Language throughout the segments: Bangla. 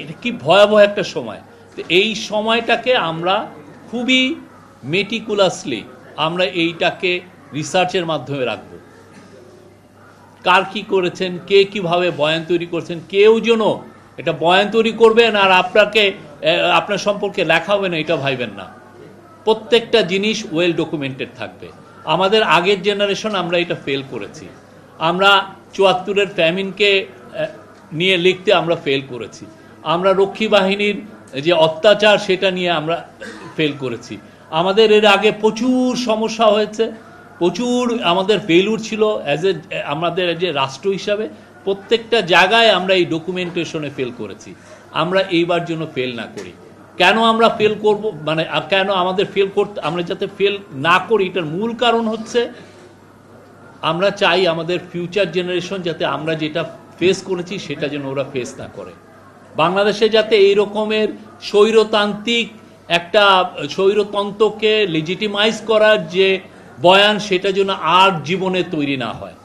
এটা কি ভয়াবহ একটা সময়। তো এই সময়টাকে আমরা খুবই মেটিকুলাসলি আমরা এইটাকে রিসার্চের মাধ্যমে রাখব। কার কি করেছেন, কে কিভাবে বয়ান তৈরি করছেন, কেউ যেন এটা বয়ান তৈরি করবেন আর আপনার সম্পর্কে লেখা হবে না এটা ভাইবেন না। প্রত্যেকটা জিনিস ওয়েল ডকুমেন্টেড থাকবে। আমাদের আগের জেনারেশন আমরা এটা ফেল করেছি। আমরা ৭৪-এর ফ্যামিনকে নিয়ে লিখতে আমরা ফেল করেছি। আমরা রক্ষী বাহিনীর যে অত্যাচার সেটা নিয়ে আমরা ফেল করেছি। আমাদের এর আগে প্রচুর সমস্যা হয়েছে, প্রচুর আমাদের ফেলুর ছিল আমাদের যে রাষ্ট্র হিসাবে। প্রত্যেকটা জায়গায় আমরা এই ডকুমেন্টেশনে ফেল করেছি। আমরা এইবার জন্য ফেল না করি। কেন আমরা ফেল করব, মানে কেন আমাদের ফেল করতে, আমরা যাতে ফেল না করি এটার মূল কারণ হচ্ছে আমরা চাই আমাদের ফিউচার জেনারেশন যাতে আমরা যেটা ফেস করেছি সেটা যেন ওরা ফেস না করে। বাংলাদেশে যাতে এই রকমের স্বৈরতান্ত্রিক একটা স্বৈরতন্ত্রকে লেজিটিমাইজ করার যে বয়ান সেটা যেন আর জীবনে তৈরি না হয়।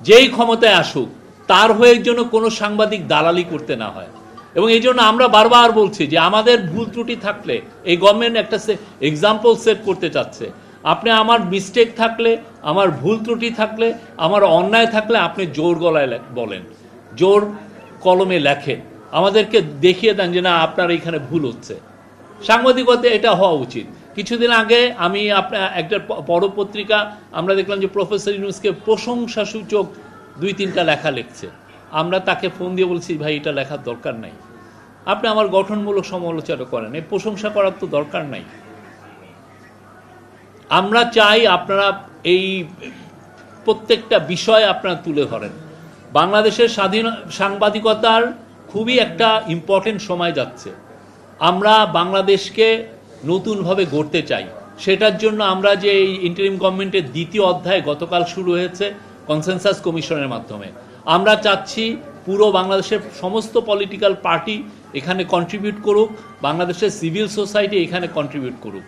যেই ক্ষমতায় আসুক তার হয়ে যেন কোনো সাংবাদিক দালালি করতে না হয়। এবং এই জন্য আমরা বারবার বলছি যে আমাদের ভুল ত্রুটি থাকলে এই গভর্নমেন্ট একটা এক্সাম্পল সেট করতে চাচ্ছে। আপনি আমার মিস্টেক থাকলে, আমার ভুল ত্রুটি থাকলে, আমার অন্যায় থাকলে আপনি জোর গলায় বলেন, জোর কলমে লেখেন, আমাদেরকে দেখিয়ে দেন যে না আপনার এখানে ভুল হচ্ছে। সাংবাদিকতা এটা হওয়া উচিত। কিছুদিন আগে আমি একটা বড় পত্রিকা আমরা দেখলাম যে প্রফেসর ইউনূসকে প্রশংসাসূচক ২-৩টা লেখা লিখছে। আমরা তাকে ফোন দিয়ে বলছি ভাই এটা লেখার দরকার নাই, আপনি আমার গঠনমূলক সমালোচনা করেন, এই প্রশংসা করার তো দরকার নাই। আমরা চাই আপনারা এই প্রত্যেকটা বিষয় আপনারা তুলে ধরেন। বাংলাদেশের স্বাধীন সাংবাদিকতার খুবই একটা ইম্পর্টেন্ট সময় যাচ্ছে। আমরা বাংলাদেশকে নতুনভাবে গড়তে চাই। সেটার জন্য আমরা যে এই ইন্টারিম গভর্নমেন্টের ২য় অধ্যায় গতকাল শুরু হয়েছে কনসেনসাস কমিশনের মাধ্যমে, আমরা চাচ্ছি পুরো বাংলাদেশের সমস্ত পলিটিক্যাল পার্টি এখানে কন্ট্রিবিউট করুক, বাংলাদেশের সিভিল সোসাইটি এখানে কন্ট্রিবিউট করুক।